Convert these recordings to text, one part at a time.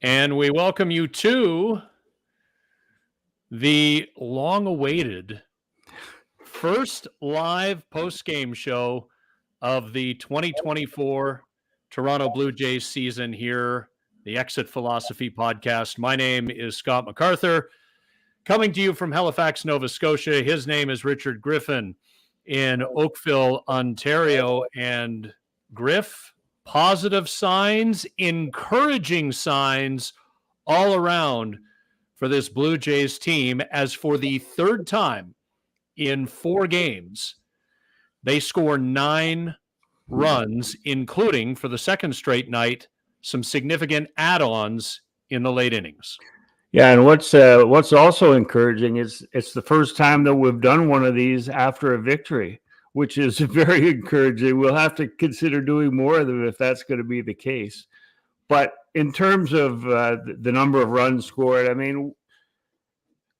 And we welcome you to the long-awaited first live post-game show of the 2024 Toronto Blue Jays season here, the Exit Philosophy podcast. My name is Scott MacArthur, coming to you from Halifax, Nova Scotia. His name is Richard Griffin in Oakville, Ontario. And Griff, positive signs, encouraging signs all around for this Blue Jays team, as for the third time in 4 games, they score 9 runs, including, for the second straight night, some significant add-ons in the late innings. Yeah, and what's also encouraging is it's the first time that we've done one of these after a victory, which is very encouraging. We'll have to consider doing more of them if that's going to be the case. But in terms of the number of runs scored, I mean,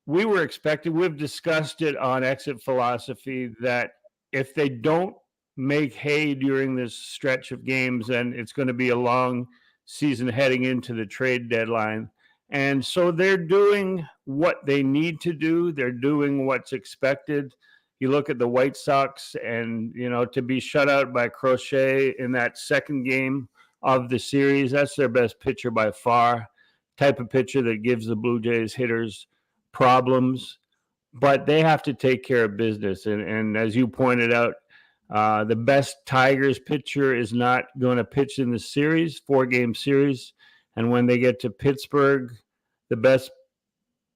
we were expecting, we've discussed it on Exit Philosophy, that if they don't make hay during this stretch of games, then it's going to be a long season heading into the trade deadline. And so they're doing what they need to do. They're doing what's expected. You look at the White Sox and, to be shut out by Crochet in that second game of the series, that's their best pitcher by far, type of pitcher that gives the Blue Jays hitters problems. But they have to take care of business. And as you pointed out, the best Tigers pitcher is not going to pitch in the series, 4-game series. And when they get to Pittsburgh, the best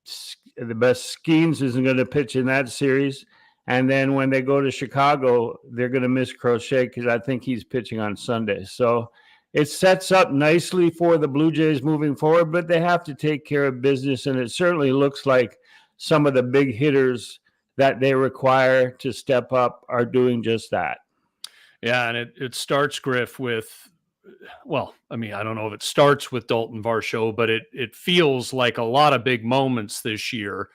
Skeens isn't going to pitch in that series. And then when they go to Chicago, they're going to miss Crochet because I think he's pitching on Sunday. So it sets up nicely for the Blue Jays moving forward, but they have to take care of business. And it certainly looks like some of the big hitters that they require to step up are doing just that. Yeah, and it starts, Griff, with, well, I mean, I don't know if it starts with Dalton Varsho, but it feels like a lot of big moments this year,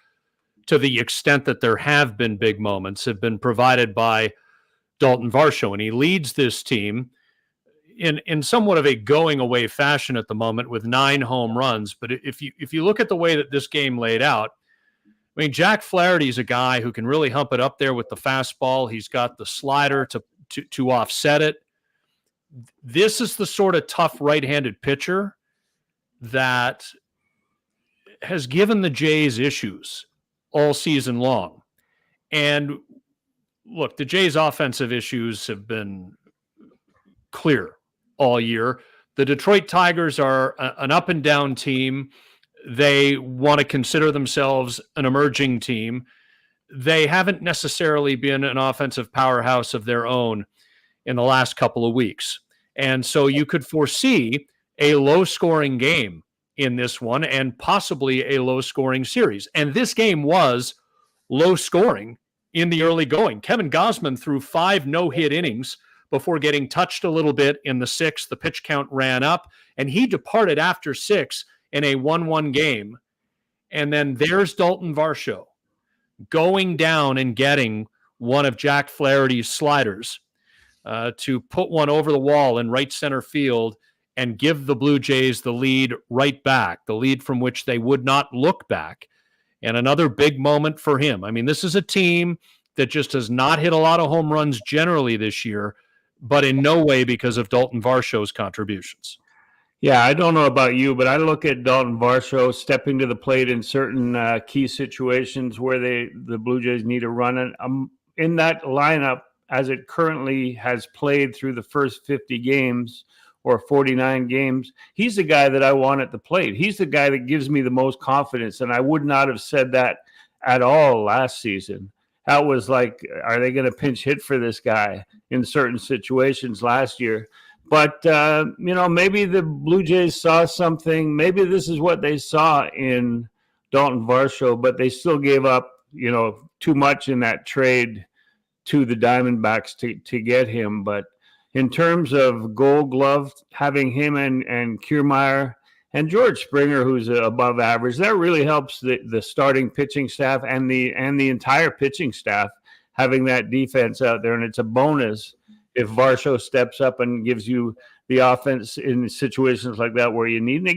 to the extent that there have been big moments, have been provided by Dalton Varsho. And he leads this team in somewhat of a going away fashion at the moment with 9 home runs. But if you look at the way that this game laid out, I mean, Jack Flaherty's a guy who can really hump it up there with the fastball. He's got the slider to offset it. This is the sort of tough right-handed pitcher that has given the Jays issues all season long. And look, the Jays' offensive issues have been clear all year. The Detroit Tigers are an up-and-down team. They want to consider themselves an emerging team. They haven't necessarily been an offensive powerhouse of their own in the last couple of weeks. And so you could foresee a low-scoring game in this one and possibly a low-scoring series. And this game was low-scoring in the early going. Kevin Gausman threw 5 no-hit innings before getting touched a little bit in the 6th. The pitch count ran up, and he departed after 6 in a 1-1 game. And then there's Dalton Varsho going down and getting one of Jack Flaherty's sliders to put one over the wall in right center field and give the Blue Jays the lead right back, the lead from which they would not look back. And another big moment for him. I mean, this is a team that just has not hit a lot of home runs generally this year, but in no way because of Dalton Varsho's contributions. Yeah, I don't know about you, but I look at Dalton Varsho stepping to the plate in certain key situations where the Blue Jays need a run. And in that lineup, as it currently has played through the first 50 games or 49 games, he's the guy that I want at the plate. He's the guy that gives me the most confidence, and I would not have said that at all last season. That was like, are they going to pinch hit for this guy in certain situations last year? But, maybe the Blue Jays saw something. Maybe this is what they saw in Dalton Varsho, but they still gave up, too much in that trade to the Diamondbacks to get him. But in terms of Gold Glove, having him and Kiermaier and George Springer, who's above average, that really helps the starting pitching staff and the entire pitching staff, having that defense out there. And it's a bonus if Varsho steps up and gives you the offense in situations like that where you need. And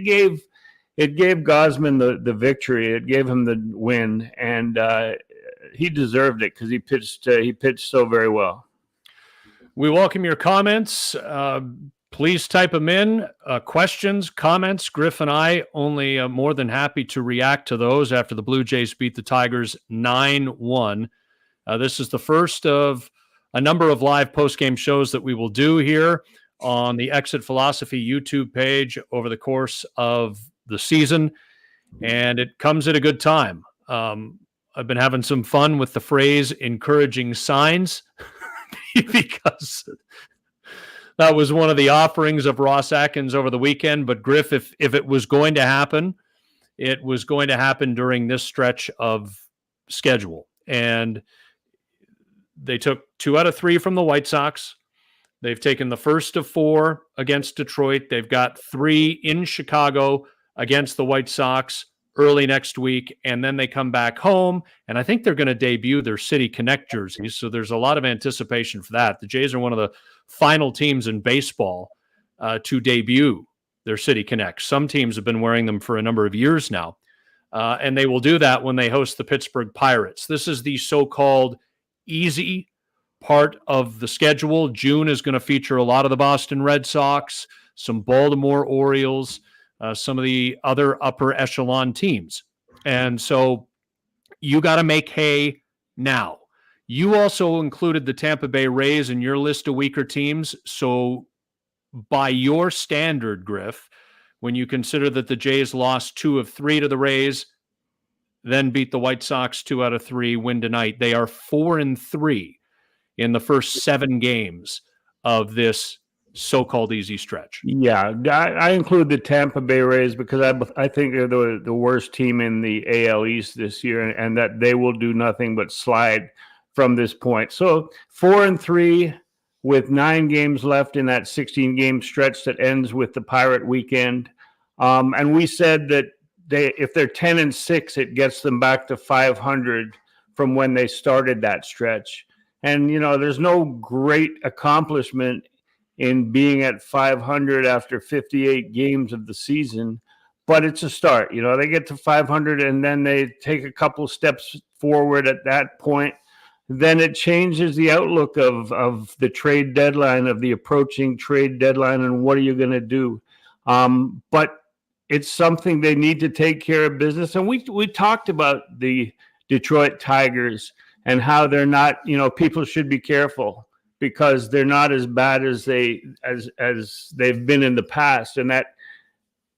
it gave Gosman the victory. It gave him the win, and he deserved it because he pitched so very well. We welcome your comments. Please type them in. Questions, comments. Griff and I only more than happy to react to those after the Blue Jays beat the Tigers 9-1. This is the first of a number of live postgame shows that we will do here on the Exit Philosophy YouTube page over the course of the season, and it comes at a good time. I've been having some fun with the phrase encouraging signs because that was one of the offerings of Ross Atkins over the weekend. But Griff, if it was going to happen, it was going to happen during this stretch of schedule. And they took 2 out of 3 from the White Sox. They've taken the first of 4 against Detroit. They've got 3 in Chicago against the White Sox early next week, and then they come back home, and I think they're going to debut their City Connect jerseys, so there's a lot of anticipation for that. The Jays are one of the final teams in baseball to debut their City Connect. Some teams have been wearing them for a number of years now, and they will do that when they host the Pittsburgh Pirates. This is the so-called easy part of the schedule. June is going to feature a lot of the Boston Red Sox, some Baltimore Orioles, some of the other upper echelon teams. And so you got to make hay now. You also included the Tampa Bay Rays in your list of weaker teams. So by your standard, Griff, when you consider that the Jays lost 2 of 3 to the Rays, then beat the White Sox 2 out of 3, win tonight, they are 4-3 in the first 7 games of this so-called easy stretch. Yeah, I include the Tampa Bay Rays because I think they're the worst team in the AL East this year, and that they will do nothing but slide from this point. So 4-3 with 9 games left in that 16-game stretch that ends with the Pirate weekend. And we said that if they're 10-6, it gets them back to 500 from when they started that stretch. And, there's no great accomplishment in being at 500 after 58 games of the season, but it's a start. They get to 500 and then they take a couple steps forward at that point. Then it changes the outlook of the trade deadline, of the approaching trade deadline, and what are you going to do? But it's something they need to take care of business. And we talked about the Detroit Tigers and how they're not, people should be careful because they're not as bad as they've been in the past. And that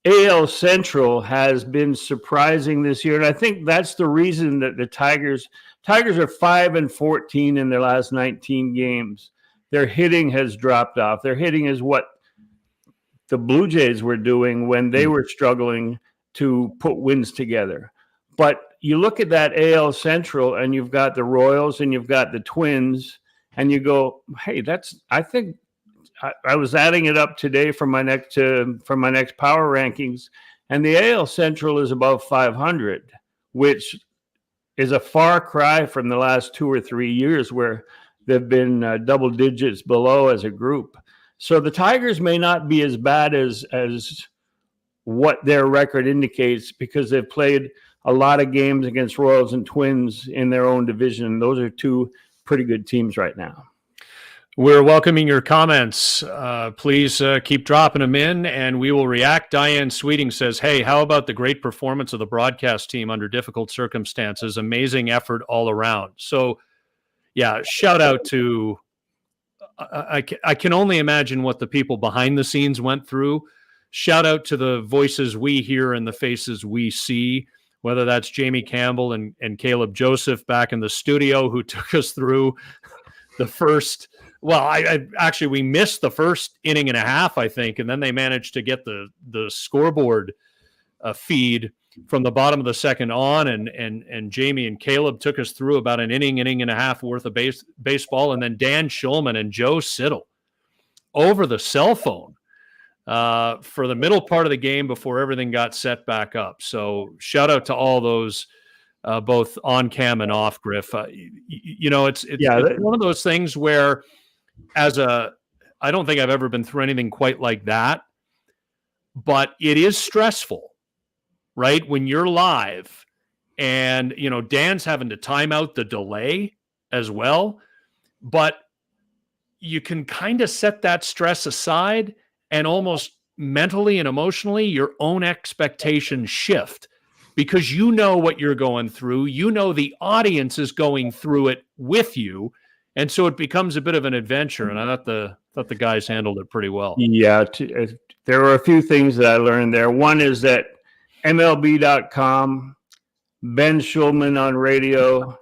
AL Central has been surprising this year. And I think that's the reason that the Tigers are 5-14 in their last 19 games. Their hitting has dropped off. Their hitting is what the Blue Jays were doing when they were struggling to put wins together. But you look at that AL Central and you've got the Royals and you've got the Twins, and you go, hey, I think I was adding it up today for my next power rankings, and the AL Central is above 500, which is a far cry from the last 2 or 3 years where they've been double digits below as a group. So the Tigers may not be as bad as what their record indicates because they've played a lot of games against Royals and Twins in their own division. Those are 2 pretty good teams right now. We're welcoming your comments. Please keep dropping them in and we will react. Diane Sweeting says, hey, how about the great performance of the broadcast team under difficult circumstances? Amazing effort all around. So, yeah, shout out to I can only imagine what the people behind the scenes went through. Shout out to the voices we hear and the faces we see, whether that's Jamie Campbell and Caleb Joseph back in the studio who took us through the first. Well, we missed the first inning and a half, I think, and then they managed to get the scoreboard feed from the bottom of the second on, and Jamie and Caleb took us through about an inning and a half worth of baseball, and then Dan Schulman and Joe Siddle over the cell phone for the middle part of the game before everything got set back up. So shout out to all those both on cam and off, Griff. It's one of those things where I don't think I've ever been through anything quite like that, but it is stressful right? When you're live and, Dan's having to time out the delay as well, but you can kind of set that stress aside and almost mentally and emotionally your own expectations shift because you know what you're going through. You know the audience is going through it with you. And so it becomes a bit of an adventure. And I thought the guys handled it pretty well. Yeah, there were a few things that I learned there. One is that MLB.com, Ben Schulman on radio,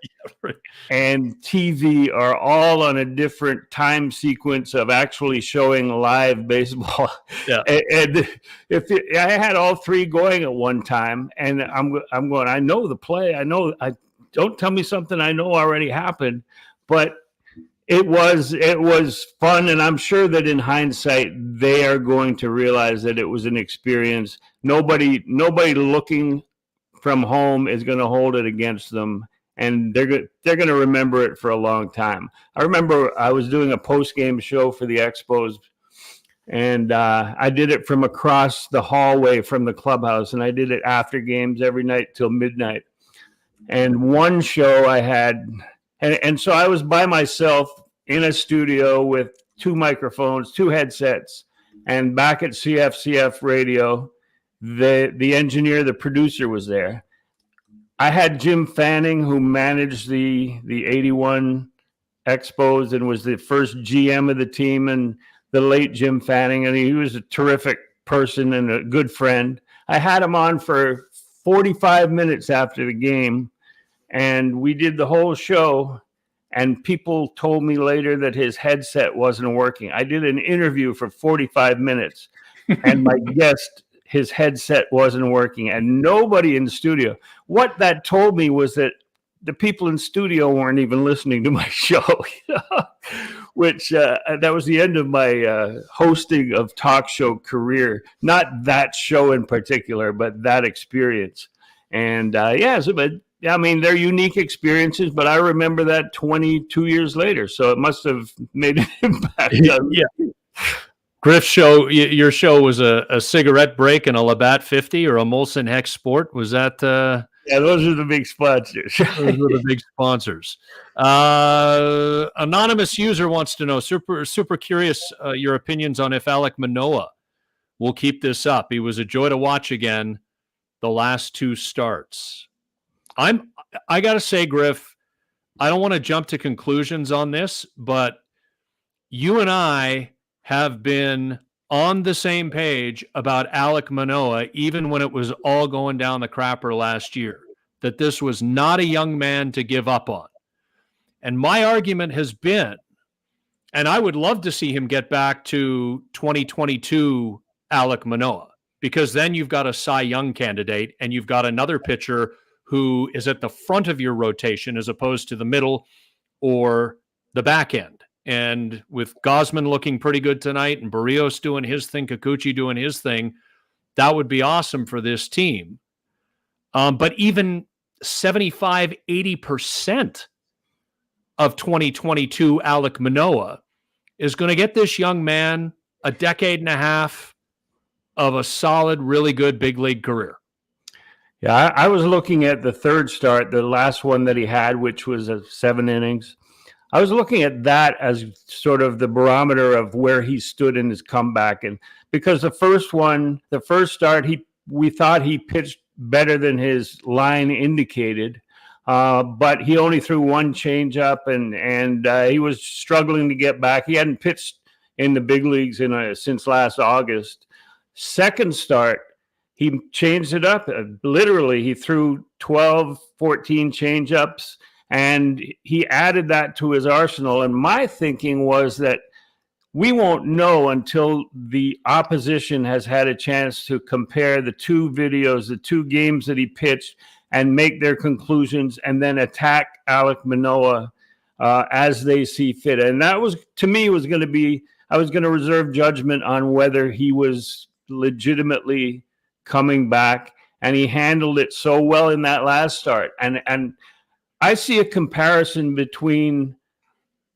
and TV are all on a different time sequence of actually showing live baseball. Yeah. And I had all three going at one time, and I'm going, I know the play. Don't tell me something I know already happened, but it was fun, and I'm sure that in hindsight they are going to realize that it was an experience. Nobody looking from home is going to hold it against them, and they're going to remember it for a long time. I remember I was doing a post-game show for the Expos, and I did it from across the hallway from the clubhouse, and I did it after games every night till midnight. And one show I had, and so I was by myself in a studio with two microphones, two headsets, and back at CFCF radio, the engineer, the producer was there. I had Jim Fanning, who managed the 81 Expos and was the first GM of the team, and the late Jim Fanning, and he was a terrific person and a good friend. I had him on for 45 minutes after the game, and we did the whole show, and people told me later that his headset wasn't working. I did an interview for 45 minutes, and my guest, his headset wasn't working, and nobody in the studio. What that told me was that the people in studio weren't even listening to my show, which that was the end of my hosting of talk show career. Not that show in particular, but that experience. And they're unique experiences, but I remember that 22 years later. So it must have made an impact. Yeah. Griff's show, your show was a cigarette break and a Labatt 50 or a Molson Hex Sport. Was that? Yeah, those are the big sponsors. Those were the big sponsors. Anonymous user wants to know, super curious, your opinions on if Alek Manoah will keep this up. He was a joy to watch again the last two starts. I got to say, Griff, I don't want to jump to conclusions on this, but you and I have been on the same page about Alek Manoah, even when it was all going down the crapper last year, that this was not a young man to give up on. And my argument has been, and I would love to see him get back to 2022 Alek Manoah, because then you've got a Cy Young candidate and you've got another pitcher who is at the front of your rotation as opposed to the middle or the back end. And with Gosman looking pretty good tonight and Barrios doing his thing, Kikuchi doing his thing, that would be awesome for this team. But even 75, 80% of 2022 Alek Manoah is going to get this young man a decade and a half of a solid, really good big league career. Yeah, I was looking at the third start, the last one that he had, which was 7 innings. I was looking at that as sort of the barometer of where he stood in his comeback. And because the first start, we thought he pitched better than his line indicated, but he only threw one changeup, and he was struggling to get back. He hadn't pitched in the big leagues since last August. Second start, he changed it up. Literally, he threw 12, 14 changeups, and he added that to his arsenal. And my thinking was that we won't know until the opposition has had a chance to compare the two videos, the two games that he pitched, and make their conclusions, and then attack Alek Manoah as they see fit. And that was, to me, was going to be, I was going to reserve judgment on whether he was legitimately coming back, and he handled it so well in that last start. And I see a comparison between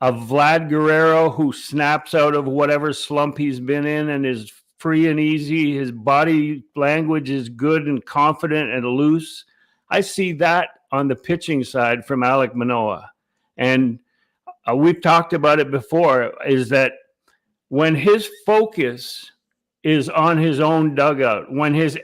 a Vlad Guerrero who snaps out of whatever slump he's been in and is free and easy. His body language is good and confident and loose. I see that on the pitching side from Alek Manoah. And we've talked about it before, is that when his focus is on his own dugout, when his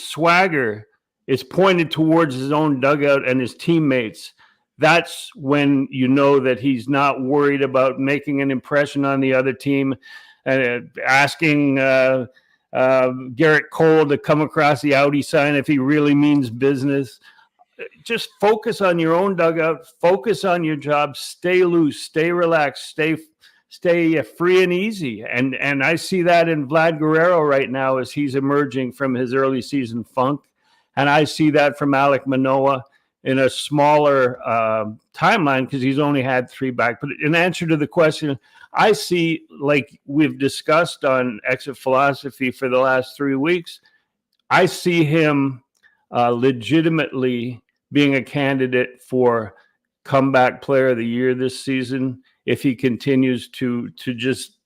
swagger is pointed towards his own dugout and his teammates, that's when you know that he's not worried about making an impression on the other team, asking Garrett Cole to come across the outie sign if he really means business. Just focus on your own dugout, focus on your job, stay loose, stay relaxed, stay free and easy. And I see that in Vlad Guerrero right now as he's emerging from his early season funk. And I see that from Alek Manoah in a smaller timeline because he's only had 3 back. But in answer to the question, I see, like we've discussed on Exit Philosophy for the last 3 weeks, I see him legitimately being a candidate for comeback player of the year this season if he continues to just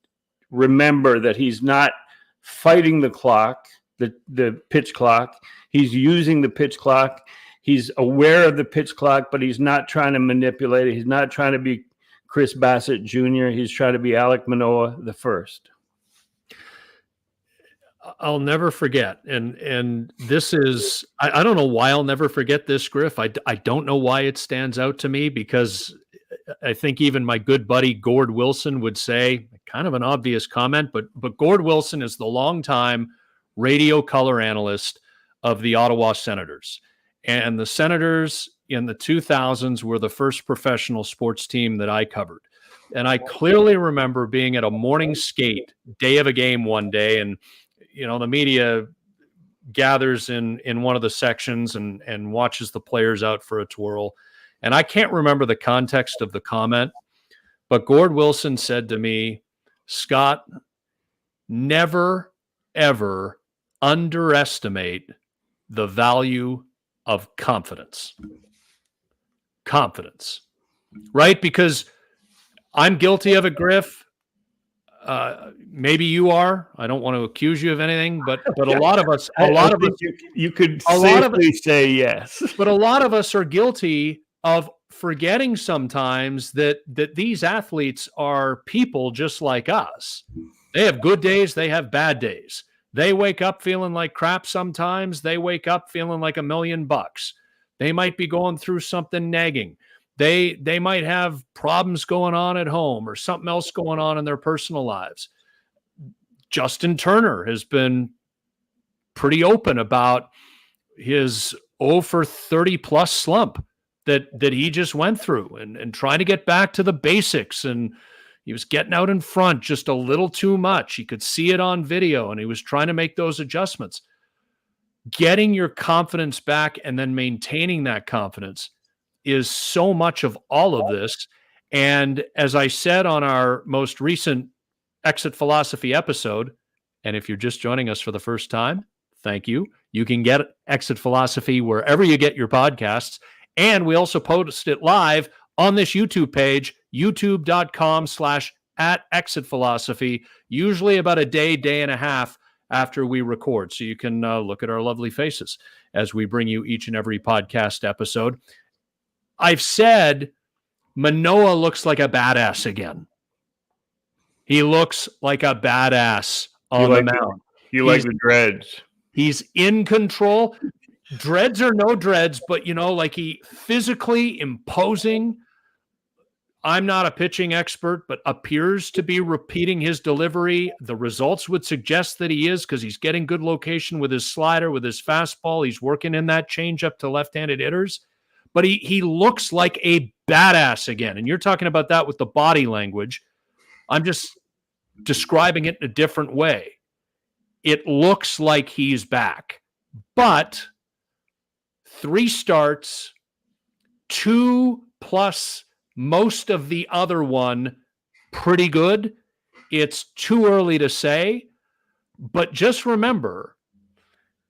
remember that he's not fighting the clock, the pitch clock. He's using the pitch clock. He's aware of the pitch clock, but he's not trying to manipulate it. He's not trying to be Chris Bassett Jr. He's trying to be Alek Manoah the first. I'll never forget. And this is, I don't know why I'll never forget this, Griff. I don't know why it stands out to me, because I think even my good buddy Gord Wilson would say, kind of an obvious comment, but Gord Wilson is the longtime radio color analyst of the Ottawa Senators. And the Senators in the 2000s were the first professional sports team that I covered. And I clearly remember being at a morning skate day of a game one day, and the media gathers in one of the sections and watches the players out for a twirl. And I can't remember the context of the comment, but Gord Wilson said to me, "Scott, never, ever underestimate the value of confidence." Confidence, right? Because I'm guilty of it, Griff. Maybe you are. I don't want to accuse you of anything, but a lot of us, you could safely say yes. But a lot of us are guilty of forgetting sometimes that these athletes are people just like us. They have good days, they have bad days. They wake up feeling like crap sometimes. They wake up feeling like $1 million. They might be going through something nagging. They might have problems going on at home or something else going on in their personal lives. Justin Turner has been pretty open about his 0 for 30 plus slump that he just went through and trying to get back to the basics. And he was getting out in front just a little too much. He could see it on video and he was trying to make those adjustments. Getting your confidence back and then maintaining that confidence is so much of all of this. And as I said on our most recent Exit Philosophy episode, and if you're just joining us for the first time, thank you. You can get Exit Philosophy wherever you get your podcasts. And we also post it live on this YouTube page, youtube.com/@exitphilosophy, usually about a day and a half after we record. So you can look at our lovely faces as we bring you each and every podcast episode. I've said Manoah looks like a badass again. He looks like a badass on the mound. You like the dreads. He's in control. Dreads or no dreads, but like he physically imposing. I'm not a pitching expert, but appears to be repeating his delivery. The results would suggest that he is, because he's getting good location with his slider, with his fastball. He's working in that changeup to left-handed hitters. But he looks like a badass again. And you're talking about that with the body language. I'm just describing it in a different way. It looks like he's back. But 3 starts, 2 plus most of the other one pretty good. It's too early to say. But just remember,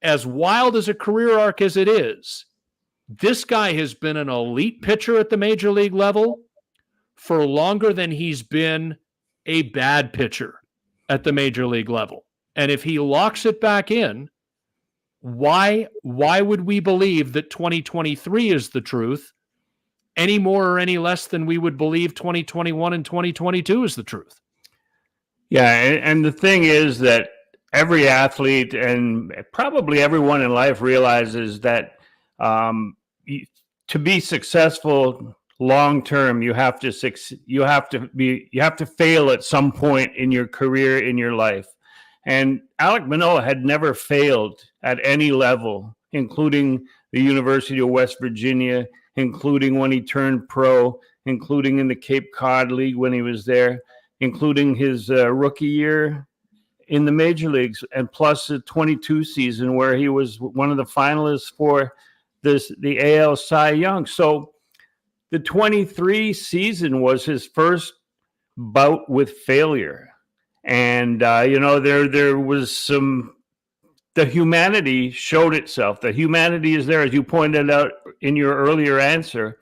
as wild as a career arc as it is, this guy has been an elite pitcher at the major league level for longer than he's been a bad pitcher. at the major league level. And if he locks it back in, why would we believe that 2023 is the truth any more or any less than we would believe 2021 and 2022 is the truth? Yeah, and the thing is that every athlete and probably everyone in life realizes that to be successful long term, you have to fail at some point in your career, in your life. And Alek Manoah had never failed at any level, including the University of West Virginia, including when he turned pro, including in the Cape Cod League when he was there, including his rookie year in the major leagues, and plus the 22 season where he was one of the finalists for the AL Cy Young. So the 23 season was his first bout with failure. And, there was the humanity showed itself. The humanity is there, as you pointed out in your earlier answer.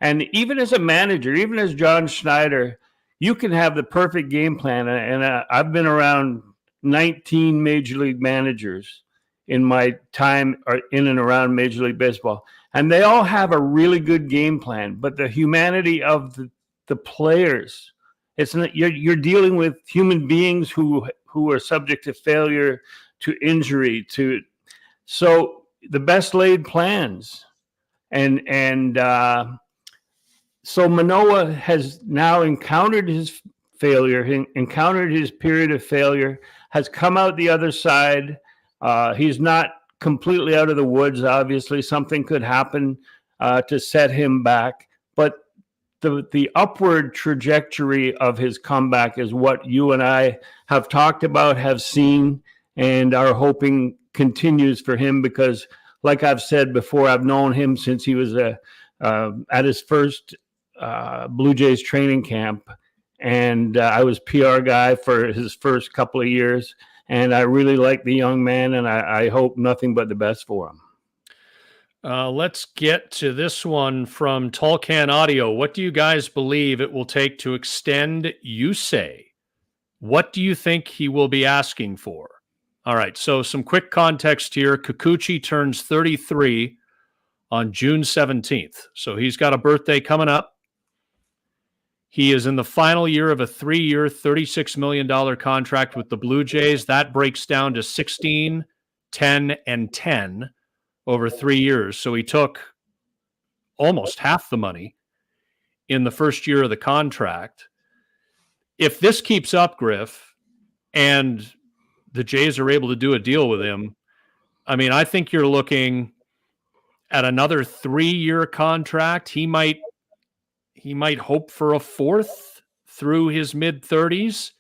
And even as a manager, even as John Schneider, you can have the perfect game plan. And I've been around 19 major league managers in my time in and around Major League Baseball. And they all have a really good game plan. But the humanity of the players, it's not, you're dealing with human beings who are subject to failure, to injury, so the best laid plans. And so Manoah has now encountered his failure, encountered his period of failure, has come out the other side. He's not completely out of the woods. Obviously, something could happen to set him back. But the upward trajectory of his comeback is what you and I have talked about, have seen, and are hoping continues for him, because like I've said before, I've known him since he was at his first Blue Jays training camp, and I was PR guy for his first couple of years, and I really like the young man, and I hope nothing but the best for him. Let's get to this one from Tall Can Audio. What do you guys believe it will take to extend Yusei? What do you think he will be asking for? All right, so some quick context here. Kikuchi turns 33 on June 17th. So he's got a birthday coming up. He is in the final year of a 3-year, $36 million contract with the Blue Jays. That breaks down to 16, 10, and 10 over 3 years. So he took almost half the money in the first year of the contract. If this keeps up, Griff, and the Jays are able to do a deal with him, I mean, I think you're looking at another 3-year contract. He might hope for a fourth through his mid-30s,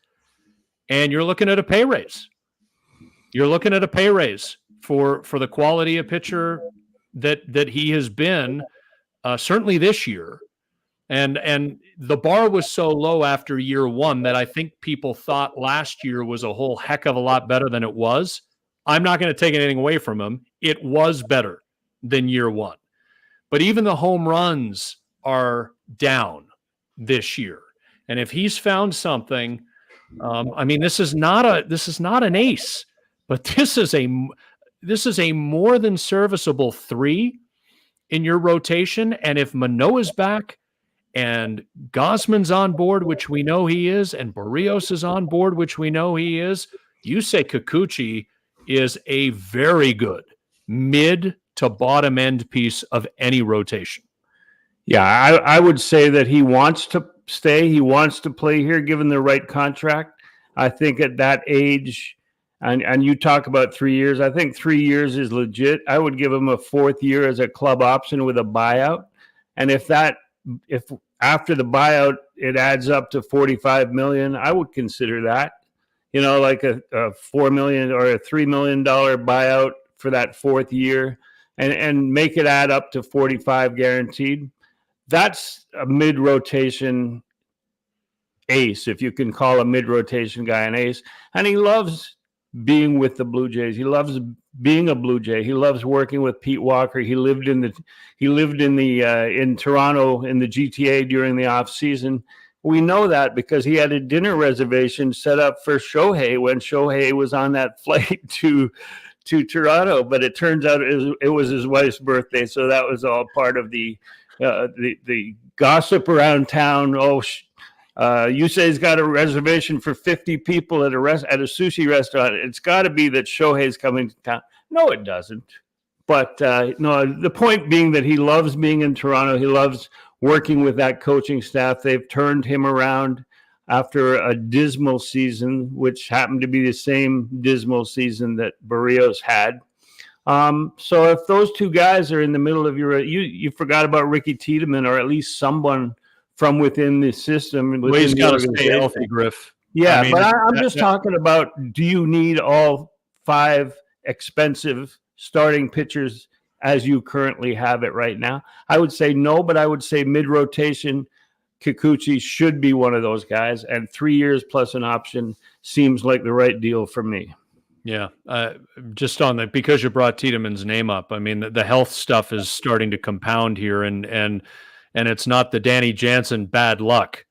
and you're looking at a pay raise. You're looking at a pay raise for the quality of pitcher that he has been, certainly this year. And the bar was so low after year one that I think people thought last year was a whole heck of a lot better than it was. I'm not going to take anything away from him. It was better than year one. But even the home runs are down this year. And if he's found something, I mean, this is not an ace, but this is a more than serviceable 3 in your rotation. And if Manoah's back and Gosman's on board, which we know he is, and Barrios is on board, which we know he is, Yusei Kikuchi is a very good mid to bottom end piece of any rotation. Yeah, I would say that he wants to stay. He wants to play here, given the right contract. I think at that age, and you talk about 3 years, I think 3 years is legit. I would give him a 4th year as a club option with a buyout. And if after the buyout, it adds up to $45 million, I would consider that, like a $4 million or a $3 million buyout for that 4th year, and make it add up to 45 guaranteed. That's a mid-rotation ace, if you can call a mid-rotation guy an ace. And he loves being with the Blue Jays. He loves being a Blue Jay. He loves working with Pete Walker. He lived in Toronto in the GTA during the off season. We know that because he had a dinner reservation set up for Shohei when Shohei was on that flight to Toronto. But it turns out it was his wife's birthday, so that was all part of the gossip around town. Yusei's got a reservation for 50 people at a sushi restaurant. It's got to be that Shohei's coming to town. No, it doesn't. But no, the point being that he loves being in Toronto. He loves working with that coaching staff. They've turned him around after a dismal season, which happened to be the same dismal season that Barrios had. So if those two guys are in the middle of you forgot about Ricky Tiedemann, or at least someone from within the system. Well, he's got to stay healthy, Griff. Yeah, I mean, but I'm just talking about, do you need all 5 expensive starting pitchers as you currently have it right now? I would say no, but I would say mid-rotation, Kikuchi should be one of those guys, and 3 years plus an option seems like the right deal for me. Yeah, just on that, because you brought Tiedemann's name up, I mean, the health stuff is starting to compound here, and it's not the Danny Jansen bad luck,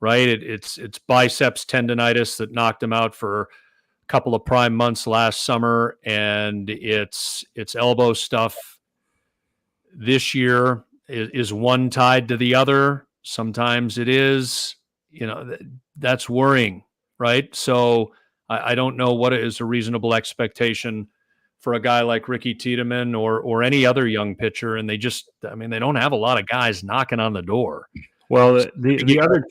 right? It's biceps tendonitis that knocked him out for a couple of prime months last summer, and it's elbow stuff this year. Is one tied to the other? Sometimes it is. That's worrying, right? So I don't know what is a reasonable expectation for a guy like Ricky Tiedemann or any other young pitcher. And they don't have a lot of guys knocking on the door. Well, the other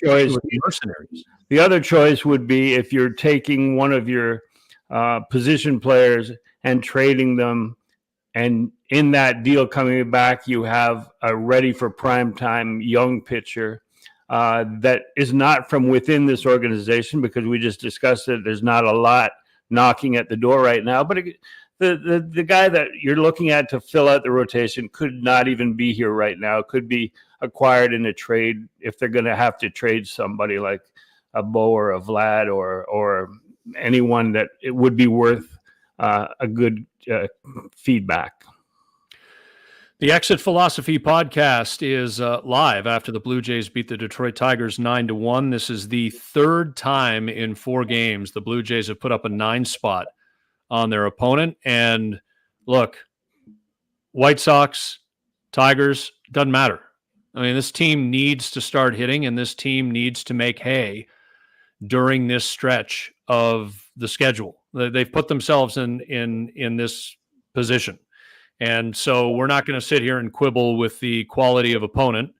choice would be if you're taking one of your position players and trading them, and in that deal coming back, you have a ready for primetime young pitcher that is not from within this organization, because we just discussed it. There's not a lot knocking at the door right now, but the guy that you're looking at to fill out the rotation could not even be here right now. Could be acquired in a trade if they're going to have to trade somebody like a Bo or a Vlad or anyone that it would be worth a good feedback. The Exit Philosophy podcast is live after the Blue Jays beat the Detroit Tigers 9-1. This is the third time in 4 games the Blue Jays have put up a 9 spot on their opponent. And look, White Sox, Tigers, doesn't matter. I mean, this team needs to start hitting, and this team needs to make hay during this stretch of the schedule. They've put themselves in this position. And so we're not going to sit here and quibble with the quality of opponent.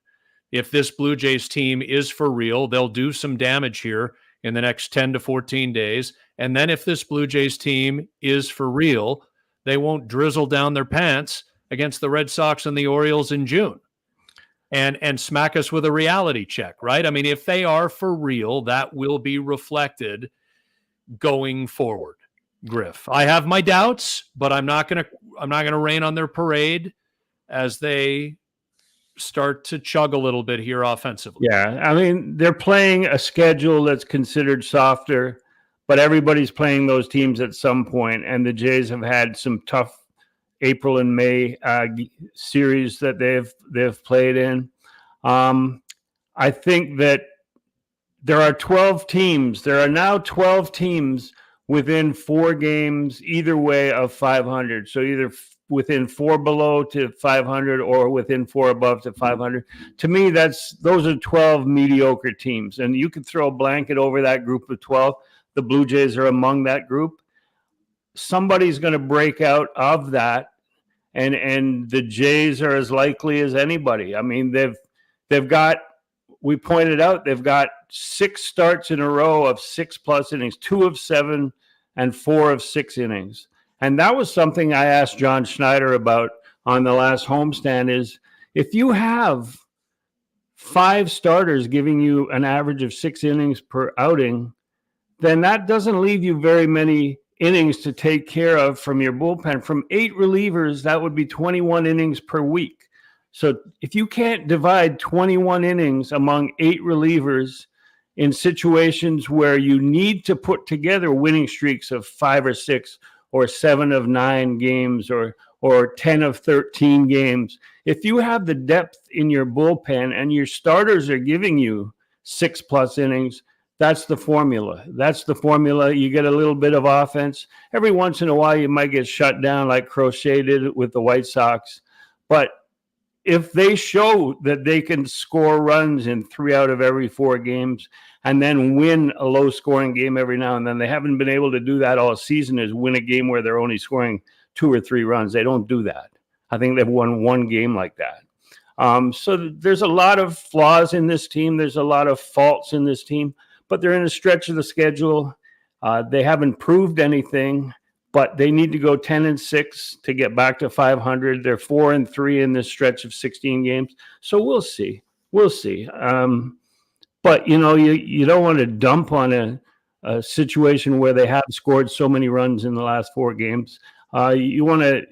If this Blue Jays team is for real, they'll do some damage here in the next 10 to 14 days. And then if this Blue Jays team is for real, they won't drizzle down their pants against the Red Sox and the Orioles in June and smack us with a reality check, right? I mean, if they are for real, that will be reflected going forward. Griff, I have my doubts, but I'm not going to rain on their parade as they start to chug a little bit here offensively. Yeah, I mean, they're playing a schedule that's considered softer, but everybody's playing those teams at some point, and the Jays have had some tough April and May series that they've played in. I think that there are 12 teams. There are now 12 teams within 4 games, either way, of 500. So either within 4 below to 500 or within 4 above to 500. To me, those are 12 mediocre teams. And you could throw a blanket over that group of 12. The Blue Jays are among that group. Somebody's going to break out of that. And the Jays are as likely as anybody. I mean, they've got, we pointed out, they've got 6 starts in a row of 6+ innings, 2 of 7 and 4 of 6 innings. And that was something I asked John Schneider about on the last homestand, is if you have 5 starters giving you an average of 6 innings per outing, then that doesn't leave you very many innings to take care of from your bullpen. From 8 relievers, that would be 21 innings per week. So if you can't divide 21 innings among 8 relievers in situations where you need to put together winning streaks of 5 or 6 or 7 of 9 games or 10 of 13 games, if you have the depth in your bullpen and your starters are giving you 6+ innings. That's the formula. That's the formula. You get a little bit of offense. Every once in a while, you might get shut down like Crochet did with the White Sox. But if they show that they can score runs in 3 out of every 4 games and then win a low-scoring game every now and then, they haven't been able to do that all season, is win a game where they're only scoring 2 or 3 runs. They don't do that. I think they've won 1 game like that. So there's a lot of flaws in this team. There's a lot of faults in this team, but they're in a stretch of the schedule. They haven't proved anything, but they need to go 10-6 to get back to 500. They're 4-3 in this stretch of 16 games. So we'll see. We'll see. But, you know, you don't want to dump on a situation where they have scored so many runs in the last 4 games. You want to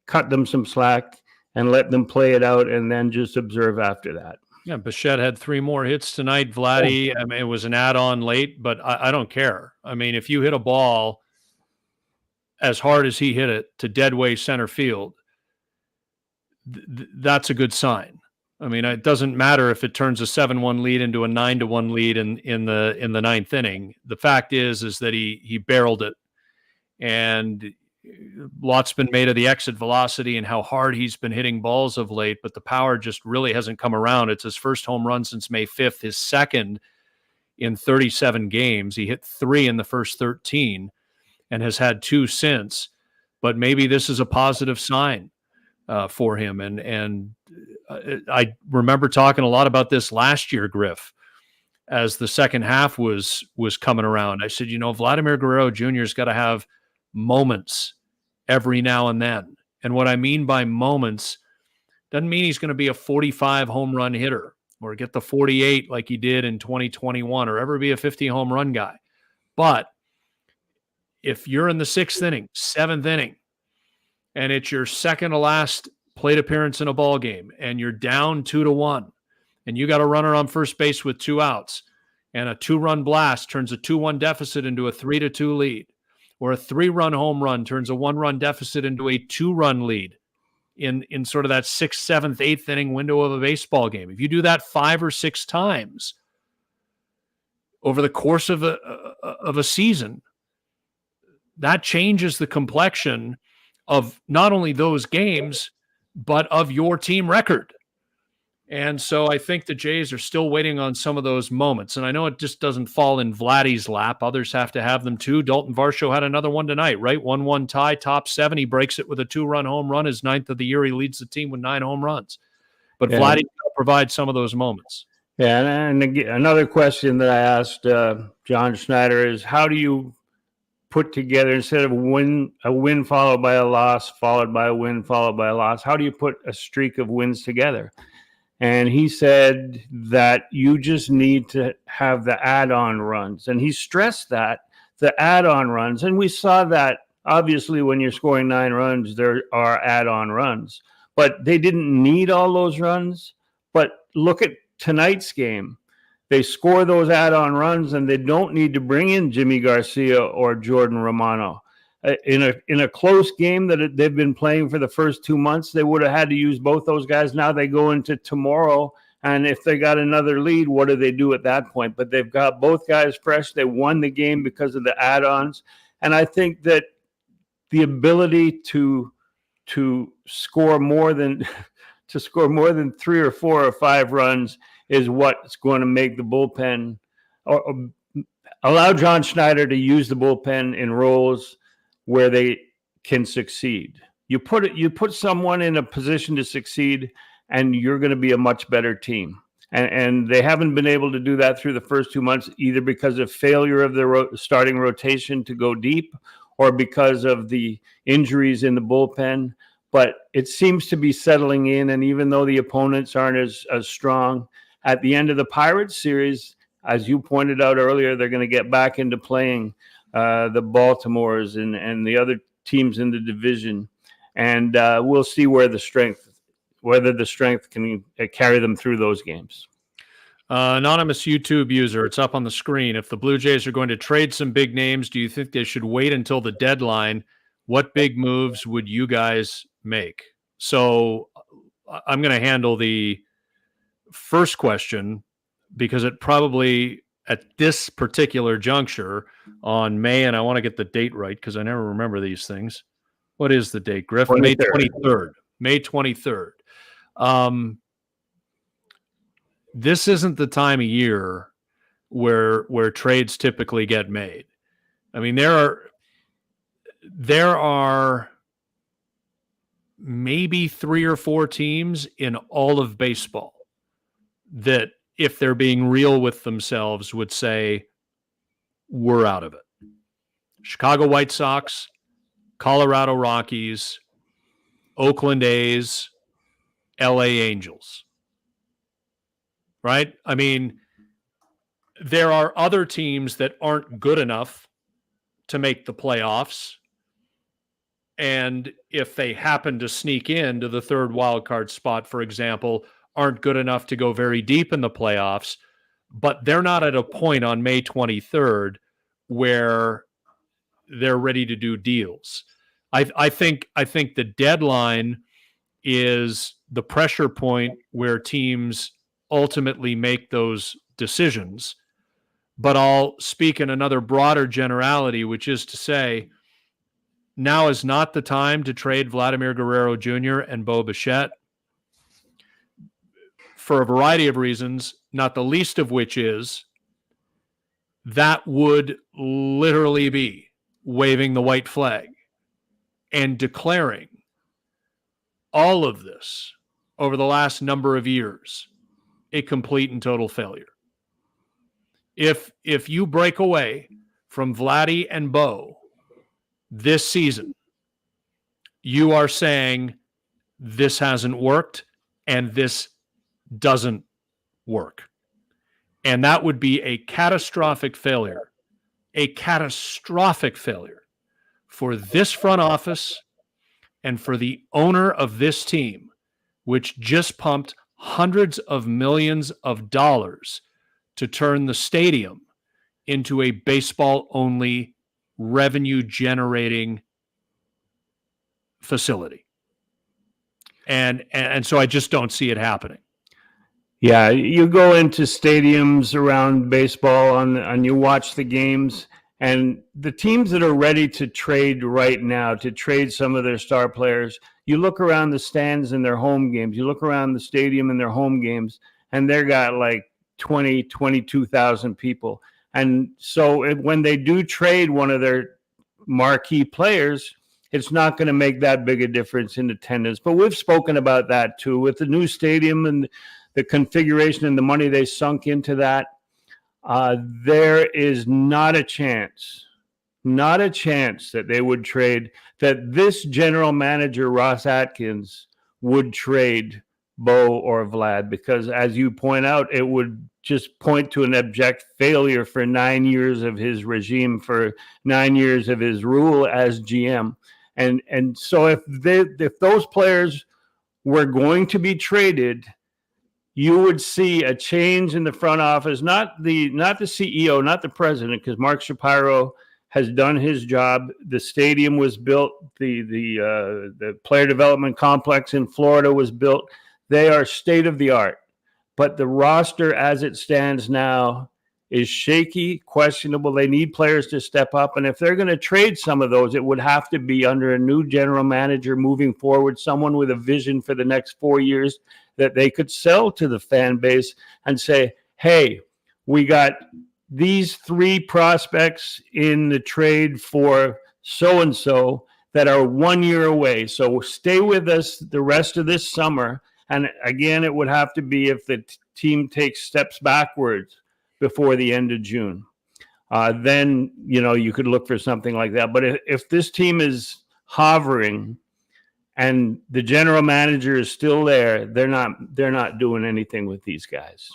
cut them some slack and let them play it out and then just observe after that. Yeah, Bichette had 3 more hits tonight. Vladdy, I mean, it was an add-on late, but I don't care. I mean, if you hit a ball as hard as he hit it to deadway center field, that's a good sign. I mean, it doesn't matter if it turns a 7-1 lead into a 9-1 lead in the 9th inning. The fact is that he barreled it, and lots been made of the exit velocity and how hard he's been hitting balls of late, but the power just really hasn't come around. It's his first home run since May 5th, his second in 37 games. He hit 3 in the first 13 and has had 2 since, but maybe this is a positive sign for him. And I remember talking a lot about this last year, Griff, as the second half was coming around. I said, you know, Vladimir Guerrero Jr. has got to have moments every now and then. And what I mean by moments doesn't mean he's going to be a 45 home run hitter or get the 48 like he did in 2021 or ever be a 50 home run guy. But if you're in the 6th inning, 7th inning, and it's your second to last plate appearance in a ball game, and you're down 2-1, and you got a runner on first base with 2 outs, and a 2-run blast turns a 2-1 deficit into a 3-2 lead, or a 3-run home run turns a 1-run deficit into a 2-run lead in sort of that 6th, 7th, 8th inning window of a baseball game. If you do that 5 or 6 times over the course of a season, that changes the complexion of not only those games, but of your team record. And so I think the Jays are still waiting on some of those moments. And I know it just doesn't fall in Vladdy's lap. Others have to have them too. Dalton Varsho had another one tonight, right? 1-1 tie, top 7. He breaks it with a 2-run home run. His 9th of the year. He leads the team with 9 home runs. But Vladdy provides some of those moments. Yeah, and again, another question that I asked John Schneider is, how do you put together, instead of a win followed by a loss, followed by a win, followed by a loss, how do you put a streak of wins together? And he said that you just need to have the add-on runs. And he stressed that, the add-on runs. And we saw that, obviously, when you're scoring 9 runs, there are add-on runs. But they didn't need all those runs. But look at tonight's game. They score those add-on runs, and they don't need to bring in Jimmy Garcia or Jordan Romano. In a close game that they've been playing for the first 2 months, they would have had to use both those guys. Now they go into tomorrow, and if they got another lead, what do they do at that point? But they've got both guys fresh. They won the game because of the add-ons. And I think that the ability to score more than 3 or 4 or 5 runs is what's going to make the bullpen, or allow John Schneider to use the bullpen in roles where they can succeed. You put someone in a position to succeed, and you're going to be a much better team. And they haven't been able to do that through the first 2 months, either because of failure of the starting rotation to go deep, or because of the injuries in the bullpen. But it seems to be settling in, and even though the opponents aren't as strong, at the end of the Pirates series, as you pointed out earlier, they're going to get back into playing the Baltimores and the other teams in the division. And we'll see whether the strength can carry them through those games. Anonymous YouTube user, it's up on the screen. If the Blue Jays are going to trade some big names, do you think they should wait until the deadline? What big moves would you guys make? So I'm going to handle the first question because it probably at this particular juncture on May, and I want to get the date right because I never remember these things. What is the date, Griff? 23rd. May 23rd. May 23rd. This isn't the time of year where trades typically get made. I mean, there are maybe 3 or 4 teams in all of baseball that, if they're being real with themselves, would say, we're out of it. Chicago White Sox, Colorado Rockies, Oakland A's, LA Angels. Right? I mean, there are other teams that aren't good enough to make the playoffs. And if they happen to sneak into the third wildcard spot, for example, aren't good enough to go very deep in the playoffs, but they're not at a point on May 23rd where they're ready to do deals. I think the deadline is the pressure point where teams ultimately make those decisions. But I'll speak in another broader generality, which is to say, now is not the time to trade Vladimir Guerrero Jr. and Bo Bichette for a variety of reasons, not the least of which is that would literally be waving the white flag and declaring all of this over the last number of years a complete and total failure. If you break away from Vladdy and Bo this season, you are saying this hasn't worked and this doesn't work. And that would be a catastrophic failure for this front office and for the owner of this team, which just pumped hundreds of millions of dollars to turn the stadium into a baseball-only revenue-generating facility. And so I just don't see it happening. Yeah, you go into stadiums around baseball and you watch the games, and the teams that are ready to trade right now, to trade some of their star players, you look around the stands in their home games, you look around the stadium in their home games, and they've got like 20, 22,000 people. And so when they do trade one of their marquee players, it's not going to make that big a difference in attendance. But we've spoken about that too, with the new stadium and the configuration and the money they sunk into that. There is not a chance that they would trade, that this general manager, Ross Atkins, would trade Bo or Vlad, because as you point out, it would just point to an abject failure for 9 years of his regime, for 9 years of his rule as GM. And so if those players were going to be traded, you would see a change in the front office, not the CEO, not the president, because Mark Shapiro has done his job. The stadium was built. The player development complex in Florida was built. They are state of the art. But the roster as it stands now is shaky, questionable. They need players to step up. And if they're going to trade some of those, it would have to be under a new general manager moving forward, someone with a vision for the next 4 years that they could sell to the fan base and say, hey, we got these 3 prospects in the trade for so-and-so that are 1 year away. So stay with us the rest of this summer. And again, it would have to be if the team takes steps backwards before the end of June. Then, you could look for something like that. But if this team is hovering and the general manager is still there, they're not doing anything with these guys.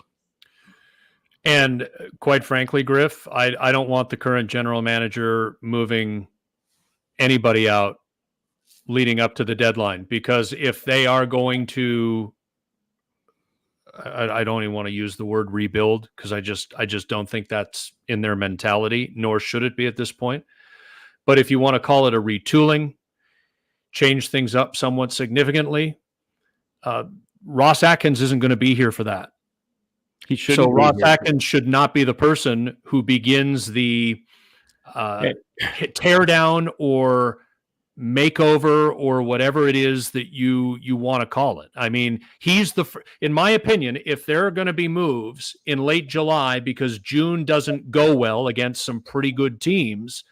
And quite frankly, Griff, I don't want the current general manager moving anybody out leading up to the deadline, because if they are going to, I don't even want to use the word rebuild, because I just don't think that's in their mentality, nor should it be at this point. But if you want to call it a retooling, change things up somewhat significantly, Ross Atkins isn't going to be here for that. He shouldn't. So Ross Atkins should not be the person who begins the tear down or makeover or whatever it is that you want to call it. I mean, he's in my opinion, if there are going to be moves in late July because June doesn't go well against some pretty good teams,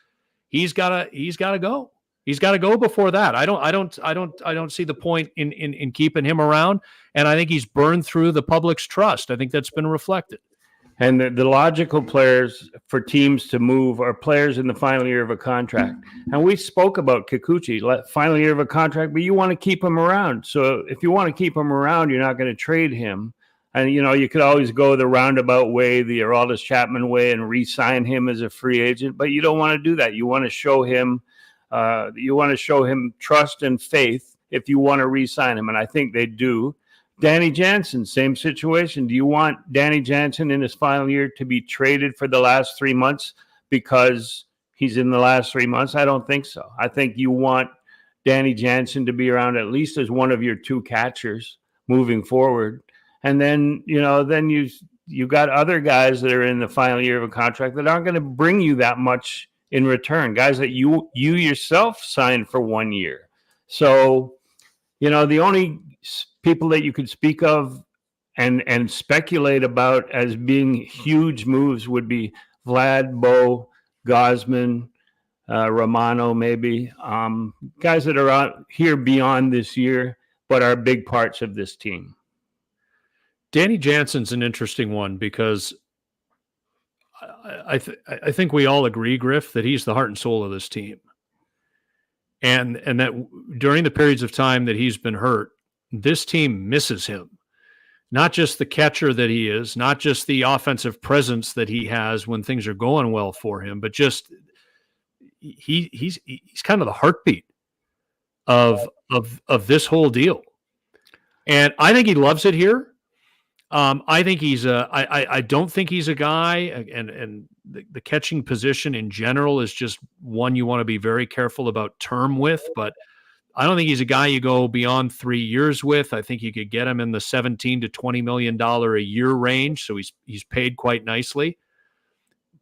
he's got to go. He's got to go before that. I don't see the point in keeping him around, and I think he's burned through the public's trust. I think that's been reflected. And the logical players for teams to move are players in the final year of a contract. And we spoke about Kikuchi, final year of a contract, but you want to keep him around. So if you want to keep him around, you're not going to trade him. And, you could always go the roundabout way, the Aroldis Chapman way, and re-sign him as a free agent. But you don't want to do that. You want to show him trust and faith if you want to re-sign him. And I think they do. Danny Jansen, same situation. Do you want Danny Jansen in his final year to be traded for the last 3 months because he's in the last 3 months? I don't think so. I think you want Danny Jansen to be around at least as one of your two catchers moving forward. And then, then you got other guys that are in the final year of a contract that aren't going to bring you that much in return, guys that you yourself signed for 1 year. So, the only people that you could speak of and speculate about as being huge moves would be Vlad, Bo, Gosman, Romano, maybe guys that are out here beyond this year, but are big parts of this team. Danny Jansen's an interesting one because I think we all agree, Griff, that he's the heart and soul of this team. And that during the periods of time that he's been hurt, this team misses him. Not just the catcher that he is, not just the offensive presence that he has when things are going well for him, but just he's kind of the heartbeat of this whole deal. And I think he loves it here. I think I don't think he's a guy, and the catching position in general is just one you want to be very careful about term with, but I don't think he's a guy you go beyond 3 years with. I think you could get him in the $17 to $20 million a year range, so he's paid quite nicely.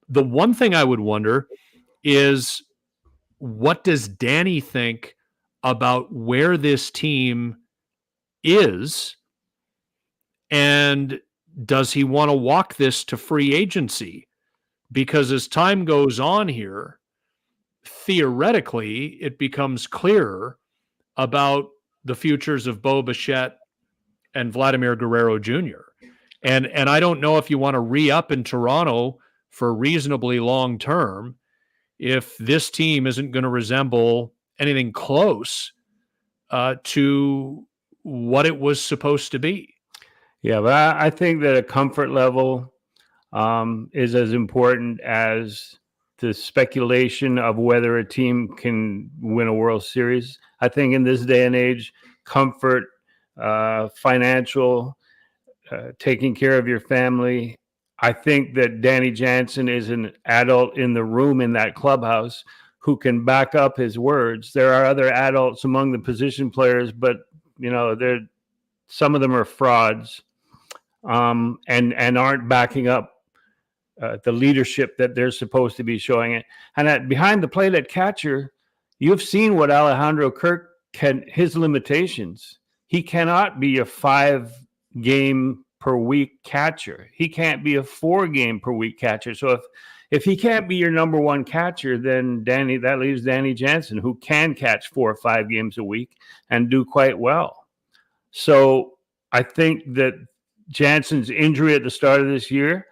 The one thing I would wonder is, what does Danny think about where this team is, and does he want to walk this to free agency? Because as time goes on here, theoretically, it becomes clearer about the futures of Bo Bichette and Vladimir Guerrero Jr. And I don't know if you want to re-up in Toronto for reasonably long term if this team isn't going to resemble anything close to what it was supposed to be. Yeah, but I think that a comfort level is as important as the speculation of whether a team can win a World Series. I think in this day and age, comfort, financial, taking care of your family. I think that Danny Jansen is an adult in the room in that clubhouse who can back up his words. There are other adults among the position players, but some of them are frauds and aren't backing up the leadership that they're supposed to be showing it. And behind the plate at catcher, you've seen what Alejandro Kirk his limitations. He cannot be a 5-game per week catcher. He can't be a 4-game per week catcher. So if he can't be your number one catcher, then that leaves Danny Jansen, who can catch 4 or 5 games a week and do quite well. So I think that Jansen's injury at the start of this year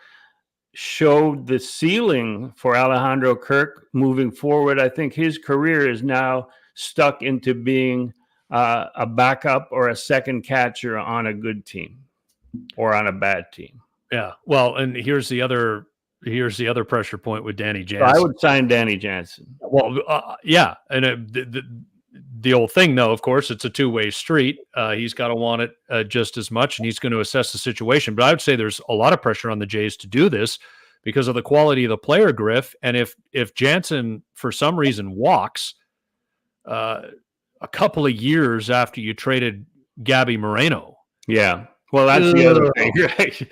showed the ceiling for Alejandro Kirk moving forward. I think his career is now stuck into being a backup or a second catcher on a good team or on a bad team. Yeah. Well, and here's the other pressure point with Danny Jansen. So I would sign Danny Jansen. Well, yeah. And the old thing, though, of course, it's a two-way street. He's got to want it just as much, and he's going to assess the situation. But I would say there's a lot of pressure on the Jays to do this because of the quality of the player, Griff. And if Jansen, for some reason, walks a couple of years after you traded Gabby Moreno, yeah, Well, that's the other thing, right?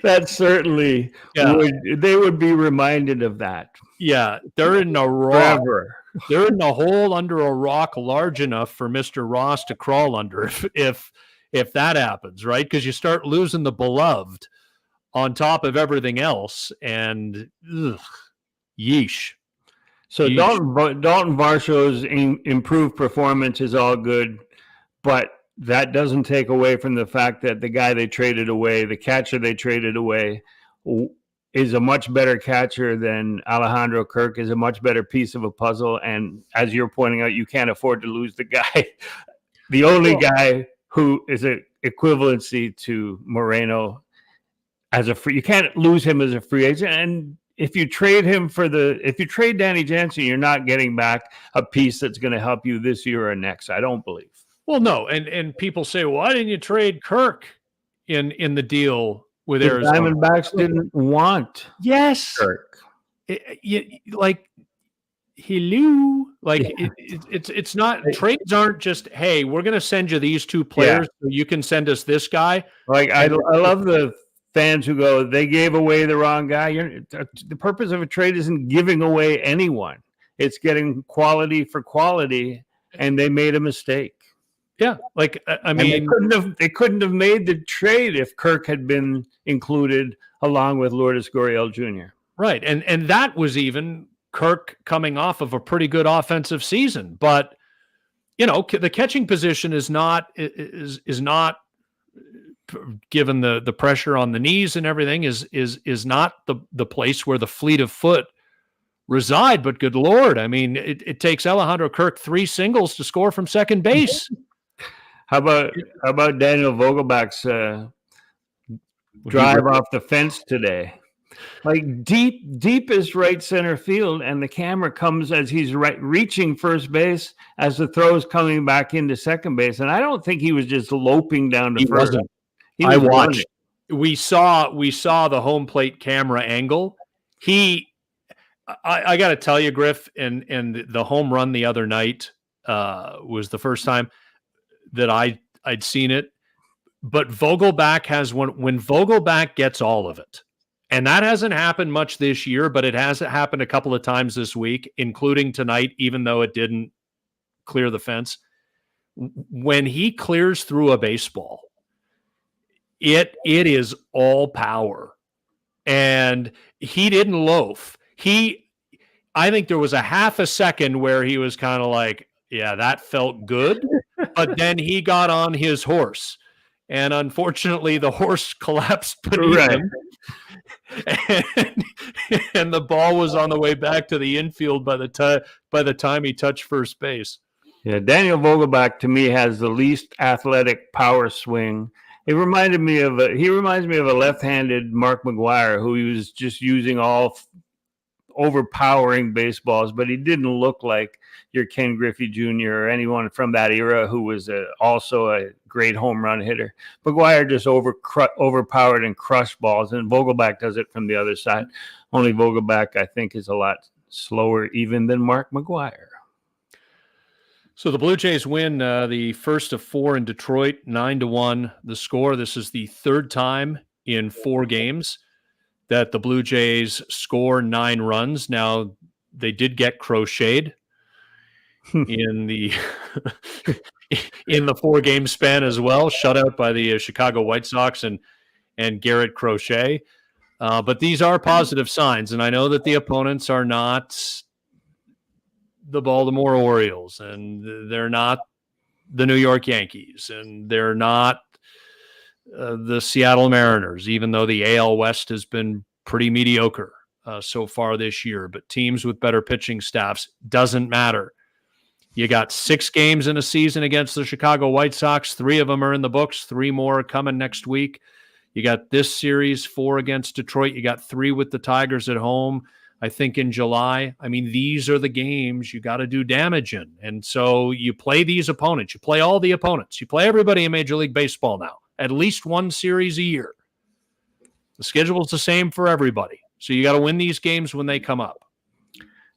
That certainly they would be reminded of that. Yeah, they're in a rock. Forever. They're in a hole under a rock large enough for Mr. Ross to crawl under if that happens, right? Because you start losing the beloved on top of everything else, and yeesh. So yeesh. Dalton Varshaw's improved performance is all good, but that doesn't take away from the fact that the guy they traded away, the catcher they traded away, is a much better catcher than Alejandro Kirk, is a much better piece of a puzzle. And as you're pointing out, you can't afford to lose the guy, the only guy who is an equivalency to Moreno as a free. You can't lose him as a free agent. And if you trade him if you trade Danny Jansen, you're not getting back a piece that's going to help you this year or next. I don't believe. Well, no. And people say, why didn't you trade Kirk in the deal with Arizona? Diamondbacks didn't want Kirk. It's not, trades aren't just, hey, we're going to send you these two players so you can send us this guy. Like I love the fans who go, they gave away the wrong guy. The purpose of a trade isn't giving away anyone. It's getting quality for quality, and they made a mistake. Yeah, I mean, they couldn't have made the trade if Kirk had been included along with Lourdes Gurriel Jr. Right, and that was even Kirk coming off of a pretty good offensive season, but the catching position is not given the pressure on the knees and everything is not the place where the fleet of foot reside. But good Lord, I mean, it takes Alejandro Kirk 3 singles to score from second base. How about Daniel Vogelbach's drive off the fence today? Like deepest right center field, and the camera comes as he's reaching first base as the throw's coming back into second base. And I don't think he was just loping down to first. I watched. We saw the home plate camera angle. I got to tell you, Griff, and the home run the other night was the first time that I'd seen it. But Vogelbach has when Vogelbach gets all of it. And that hasn't happened much this year, but it has happened a couple of times this week, including tonight, even though it didn't clear the fence. When he clears through a baseball, it is all power. And he didn't loaf. I think there was a half a second where he was kind of like, yeah, that felt good. But then he got on his horse. And unfortunately, the horse collapsed beneath him. And the ball was on the way back to the infield by the time he touched first base. Yeah, Daniel Vogelbach to me has the least athletic power swing. He reminds me of a left-handed Mark McGwire who he was just using all overpowering baseballs, but he didn't look like your Ken Griffey Jr. or anyone from that era who was also a great home run hitter. McGwire just overpowered and crushed balls, and Vogelbach does it from the other side. Only Vogelbach, I think, is a lot slower even than Mark McGwire. So the Blue Jays win the first of 4 in Detroit, 9-1 the score. This is the third time in 4 games that the Blue Jays score 9 runs. Now, they did get crocheted in the 4-game span as well, shut out by the Chicago White Sox and Garrett Crochet. But these are positive signs, and I know that the opponents are not the Baltimore Orioles, and they're not the New York Yankees, and they're not the Seattle Mariners, even though the AL West has been pretty mediocre so far this year. But teams with better pitching staffs, doesn't matter. You got 6 games in a season against the Chicago White Sox. 3 of them are in the books. 3 more are coming next week. You got this series, 4 against Detroit. You got 3 with the Tigers at home, I think, in July. I mean, these are the games you got to do damage in. And so you play these opponents. You play all the opponents. You play everybody in Major League Baseball now. At least 1 series a year. The schedule's the same for everybody. So you got to win these games when they come up.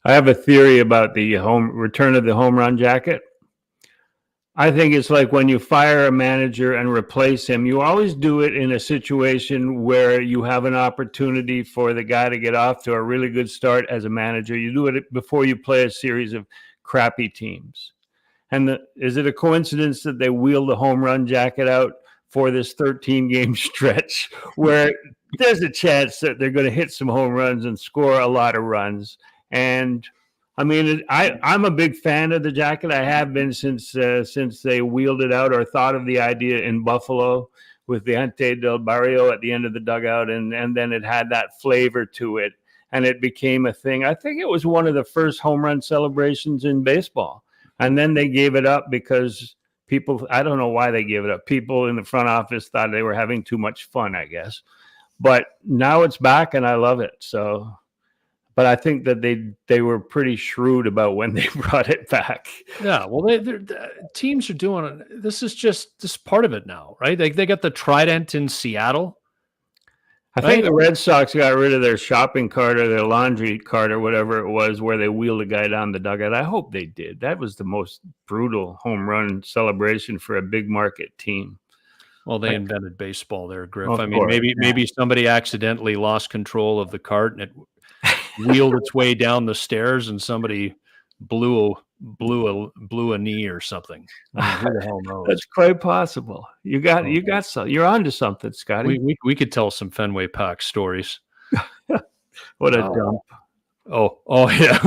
I have a theory about the return of the home run jacket. I think it's like when you fire a manager and replace him, you always do it in a situation where you have an opportunity for the guy to get off to a really good start as a manager. You do it before you play a series of crappy teams. And is it a coincidence that they wheeled the home run jacket out for this 13-game stretch where there's a chance that they're going to hit some home runs and score a lot of runs? And I mean, I'm a big fan of the jacket. I have been since they wheeled it out or thought of the idea in Buffalo with the Ante del Barrio at the end of the dugout, and then it had that flavor to it, and it became a thing. I think it was one of the first home run celebrations in baseball, and then they gave it up because people, I don't know why they gave it up. People in the front office thought they were having too much fun, I guess. But now it's back, and I love it. So. But I think that they were pretty shrewd about when they brought it back. Yeah, well, teams are doing it. This is part of it now, right? They got the Trident in Seattle. I think the Red Sox got rid of their shopping cart or their laundry cart or whatever it was where they wheeled a guy down the dugout. I hope they did. That was the most brutal home run celebration for a big market team. Well, they invented baseball there, Griff. I mean, maybe somebody accidentally lost control of the cart and it wheeled its way down the stairs and somebody blew a knee or something. I mean, who the hell knows? That's quite possible. You got some. You're onto something, Scotty. We could tell some Fenway Park stories. What a dump! Oh yeah.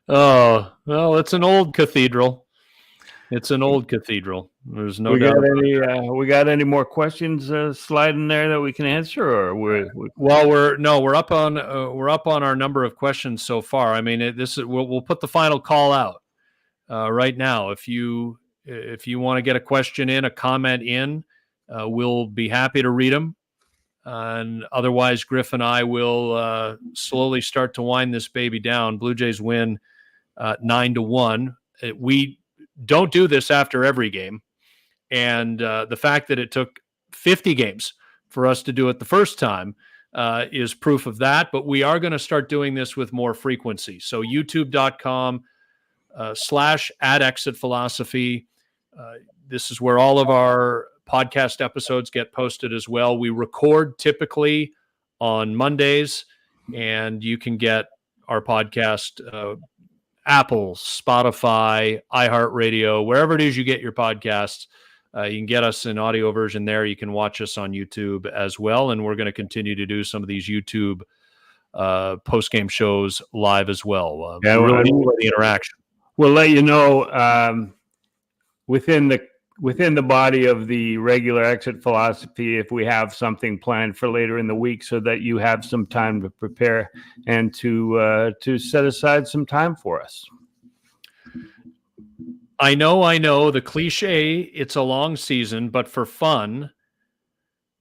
Oh well, it's an old cathedral. It's an old cathedral. There's no doubt. We got any more questions sliding there that we can answer, or we're up on our number of questions so far. I mean, we'll put the final call out right now. If you want to get a question in, a comment in, we'll be happy to read them. And otherwise, Griff and I will slowly start to wind this baby down. Blue Jays win 9-1. We don't do this after every game. And the fact that it took 50 games for us to do it the first time is proof of that. But we are going to start doing this with more frequency. So youtube.com/@exitphilosophy. This is where all of our podcast episodes get posted as well. We record typically on Mondays, and you can get our podcast Apple, Spotify, iHeartRadio, wherever it is you get your podcasts. You can get us in audio version there. You can watch us on YouTube as well. And we're going to continue to do some of these YouTube post-game shows live as well. Really enjoy the interaction. We'll let you know within the body of the regular Exit Philosophy if we have something planned for later in the week so that you have some time to prepare and to set aside some time for us. I know the cliche, it's a long season, but for fun,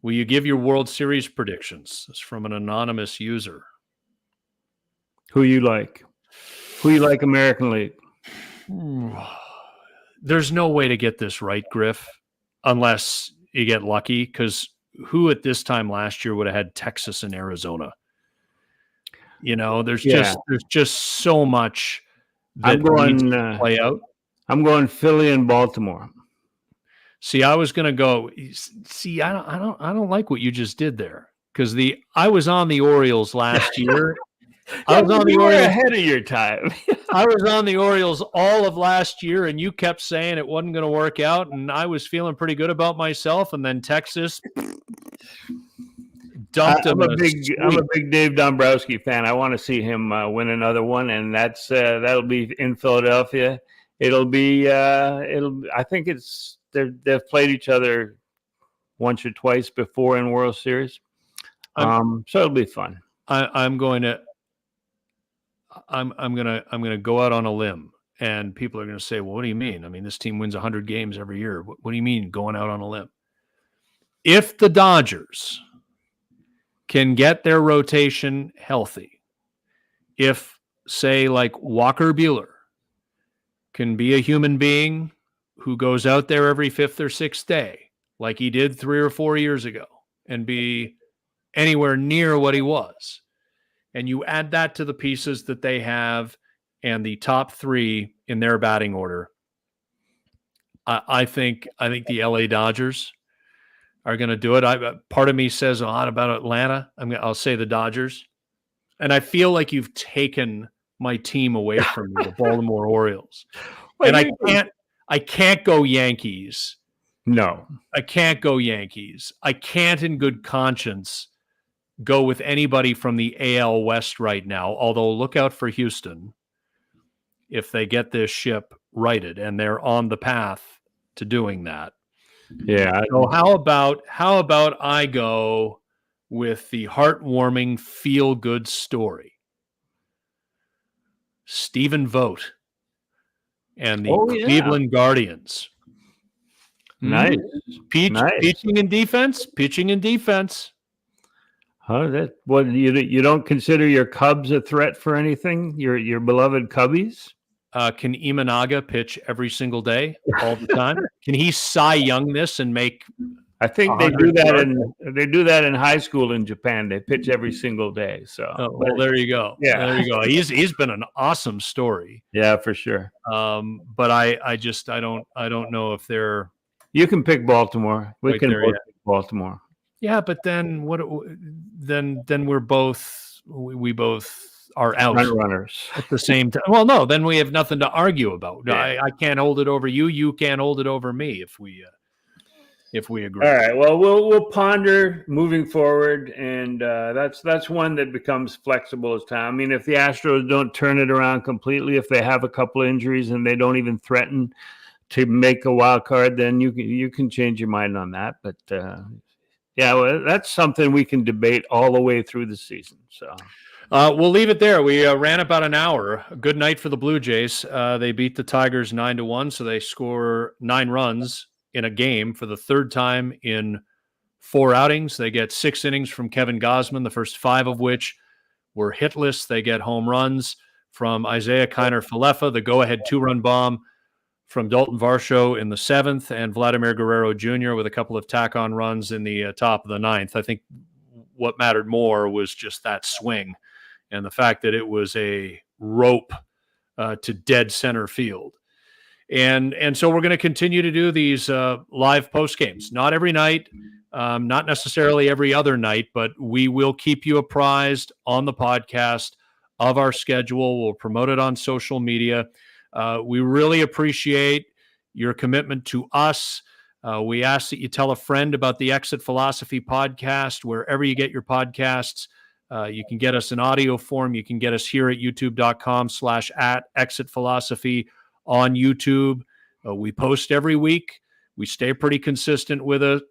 will you give your World Series predictions? It's from an anonymous user. Who you like American League? There's no way to get this right, Griff, unless you get lucky, because who at this time last year would have had Texas and Arizona? You know, there's just so much that needs to play out. I'm going Philly and Baltimore. See, I was going to go. See, I don't like what you just did there, because I was on the Orioles last year. I was on the Orioles ahead of your time. I was on the Orioles all of last year, and you kept saying it wasn't going to work out, and I was feeling pretty good about myself. And then Texas dumped him. I'm a big Dave Dombrowski fan. I want to see him win another one, and that'll be in Philadelphia. It'll be. I think they've played each other once or twice before in World Series, so it'll be fun. I'm going to go out on a limb, and people are going to say, "Well, what do you mean? I mean, this team wins 100 games every year. What do you mean going out on a limb?" If the Dodgers can get their rotation healthy, if, say, like Walker Buehler can be a human being who goes out there every fifth or sixth day, like he did 3 or 4 years ago, and be anywhere near what he was, and you add that to the pieces that they have and the top three in their batting order, I think the LA Dodgers are going to do it. Part of me says a lot about Atlanta. I'll say the Dodgers, and I feel like you've taken my team away from me, the Baltimore Orioles, Well, and I can't go Yankees. No, I can't go Yankees. I can't, in good conscience, go with anybody from the AL West right now. Although, look out for Houston if they get this ship righted, and they're on the path to doing that. Yeah. So how about I go with the heartwarming, feel-good story? Stephen Vogt and the Cleveland Guardians. Nice. Pitching and defense. Huh? What you don't consider your Cubs a threat for anything? Your beloved Cubbies? Can Imanaga pitch every single day, all the time? Can he Cy Young this and make? I think they do that in high school in Japan. They pitch every single day. So, well, there you go. Yeah, there you go. He's been an awesome story. Yeah, for sure. But I don't know if they're. You can pick Baltimore. We can both pick Baltimore. Yeah, but then what? Then we both are out runners at the same time. Well, no, then we have nothing to argue about. Yeah. I can't hold it over you. You can't hold it over me if we agree. All right. Well, we'll ponder moving forward, and that's one that becomes flexible as time. I mean, if the Astros don't turn it around completely, if they have a couple of injuries and they don't even threaten to make a wild card, then you can change your mind on that. But yeah, well, that's something we can debate all the way through the season. So. We'll leave it there. We ran about an hour. A good night for the Blue Jays. They beat the Tigers 9-1, so they score 9 runs in a game for the third time in 4 outings. They get 6 innings from Kevin Gausman, the first 5 of which were hitless. They get home runs from Isaiah Kiner-Falefa, the go-ahead 2-run bomb from Dalton Varsho in the 7th, and Vladimir Guerrero Jr. with a couple of tack-on runs in the top of the 9th. I think what mattered more was just that swing and the fact that it was a rope to dead center field. And so we're going to continue to do these live post games, not every night, not necessarily every other night, but we will keep you apprised on the podcast of our schedule. We'll promote it on social media. We really appreciate your commitment to us. We ask that you tell a friend about the Exit Philosophy podcast, wherever you get your podcasts. You can get us in audio form. You can get us here at youtube.com/@exitphilosophy on YouTube. We post every week. We stay pretty consistent with it.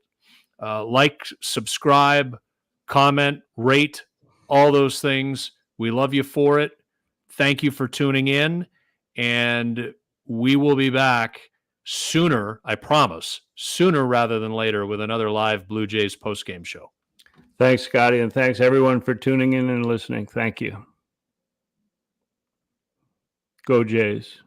Like, subscribe, comment, rate, all those things. We love you for it. Thank you for tuning in. And we will be back sooner, I promise, sooner rather than later with another live Blue Jays postgame show. Thanks, Scotty, and thanks everyone for tuning in and listening. Thank you. Go Jays.